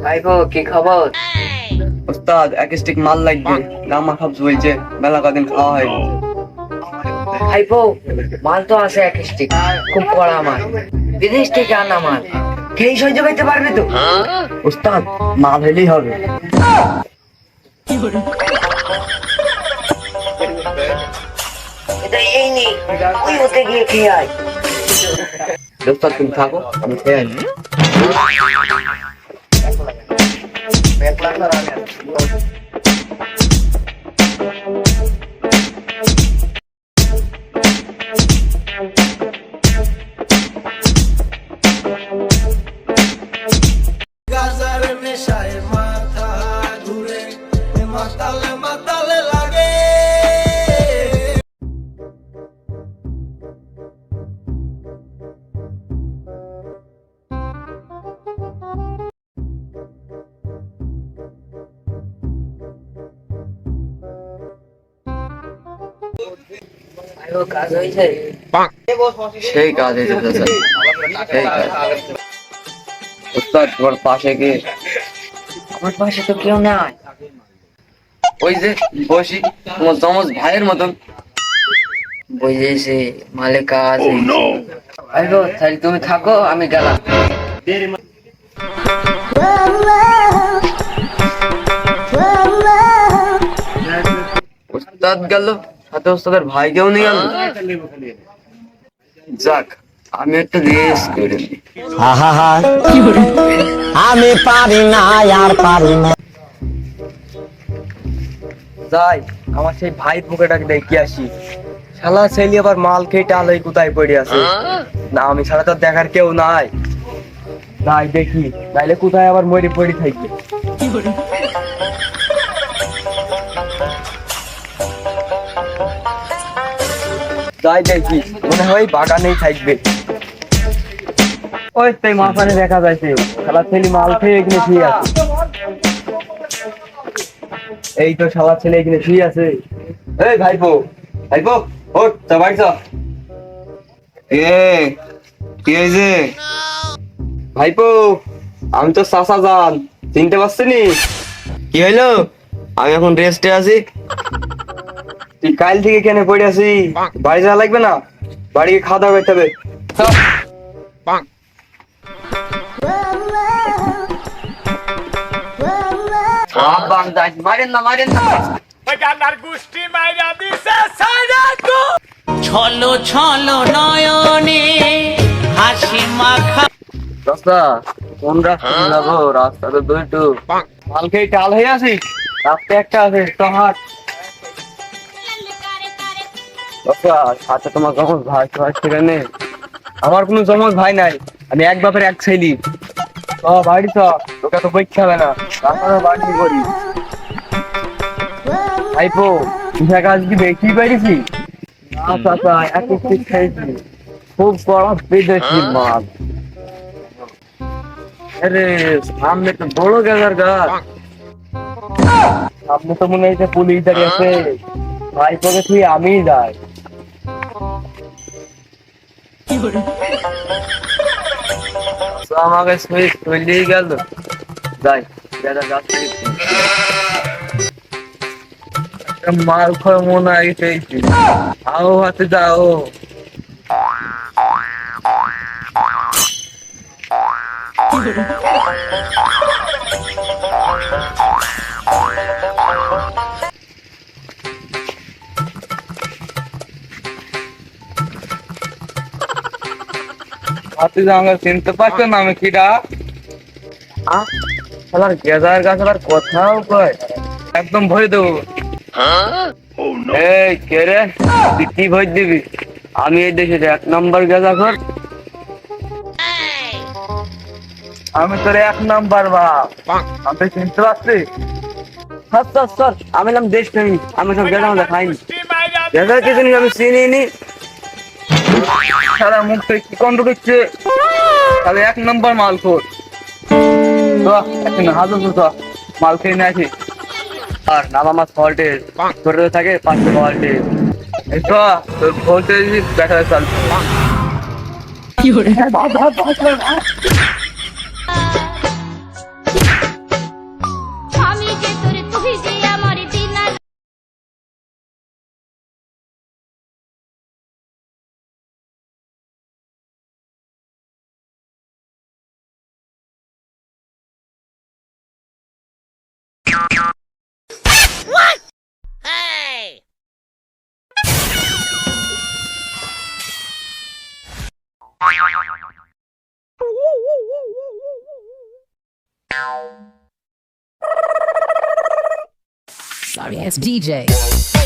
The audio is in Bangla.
ভাইপো কি খবর? ওস্তাদ এক স্টিক মাল লাগবে, গামা খাপ ঝুলছে, মেলা কদিন খাওয়া হয়। ভাইপো মাল তো আছে এক স্টিক, খুব কড়া মাল, বিদেশ থেকে আনা মাল, খেয়ে সহ্য করতে পারবে তো? ওস্তাদ মাল হলেই হবে। এটা এই নেই, ওই হতে গিয়ে খেয়ে আয়। ওস্তাদ তুমি থাকো, আমি খেয়ে আনি। গাজার নেশায় মাথা ঘুরে মাতালে মাতালে লাগে। ভাইপো কাজ হয়েছে? সেই কাজ হয়েছে চাচা, সেই কাজ। ওস্তাদ তোমার পাশে কি? আমার পাশে তো কেউ নাই। ওই যে বসি, তোমার জমজ ভাইয়ের মতন। বুঝেছি, মালে কাজ হয়েছে। ভাইপো তাহলে তুমি থাকো, আমি গেলাম। ওস্তাদ গেল, সাথে ওস্তাদের ভাইকেও নিয়ে গেল। যাক, আমি একটা রেস্ট করে নিই। আমি পারি না আর পারি না। যাই, আমার সেই ভাই পোকেটাকে দেখি আসি। শালা ছেলে আবার মাল খেয়ে টালাই কোথায় পড়ে আছে। না আমি ছাড়া তো দেখার কেউ নাই। যাই দেখি, নাইলে কোথায় আবার মরে পড়ে থাকবে। যাই দেখি, মনে হয় বাগানেই থাকবে। ওই তাই মাঝখানে দেখা যাচ্ছে, শালা ছেলে মাল খেয়ে এখানে শুয়ে আছে। এই তো শালা ছেলে এখানে শুয়ে আছে। এই ভাইপো, ভাইপো ওঠ, তা বাড়ি চ। কি হয়েছে ভাইপো? আমি তো চাচা জান, চিনতে পারছিনি? কি হইলো? আমি এখন রেস্টে আছি। তুই কাল থেকে কেন পড়ে আছি? বাড়ি যাওয়া লাগবে না? বাড়ি গিয়ে খাওয়া দাওয়া করতে হবে। চল। মারেন না, মারেন না। ছলো ছলো নয়নে হাসি মাখা। রাস্তা কোন রাস্তা যাবো? রাস্তা তো দুইটু। মাল খেয়ে টাল হয়ে আছি, রাস্তা একটা আছে, তো হাট। সাথে তোমার জমজ ভাই তো সেখানে? আমার কোনো জমজ ভাই নাই, আমি এক বাপের এক ছেলে। বাড়ি চ, তোকে তো পরীক্ষা হবে না, রাস্তাটা বাড়ি করি। ভাইপো তুই কাজ কি দেখি পারিছি? না চাচা, এক পিস খাইছি, খুব কড়া বিদেশি মাছ। আরে সামনে তো বড় গেজার গাছ, সামনে তো মনে হচ্ছে পুলিশ দাঁড়িয়ে আছে। ভাইপোকে তুই আমি যাই। আমাকে সুইচ তুলেই গেল। যাই, মাল খাওয়া মনে হয় পেয়েছি। আও হাতে যাও। হাতে যাও, চিনতে পারছো না আমি কিরা? শালার গেজার গাছ আবার কথাও কয়, একদম ভরে দেবো। এই কে রে? তুই কি ভয় দিবি? আমি এই দেশের 1 নম্বর গেজা ঘর। আমি তোর 1 নম্বর বাপ, আমি চিনতে পারছি? স্যার আমি নাম দেশ নেই, আমি সব গেজা মজা খাইনি। গেজার কিছু নিয়ে আমি চিনি নি। সারা মুখ থেকে কি কন্ড করছে, তাহলে 1 নম্বর মাল খোর। এখন হাজার মাল খেয়ে নিয়ে আসি। আর নামা মাছ ফল্টেজ ছোট থাকে 500 ভোল্টেজ। এই তো তোর ভোল্টেজ ব্যাটারি চালছে। কি হরে Sorry, it's DJ.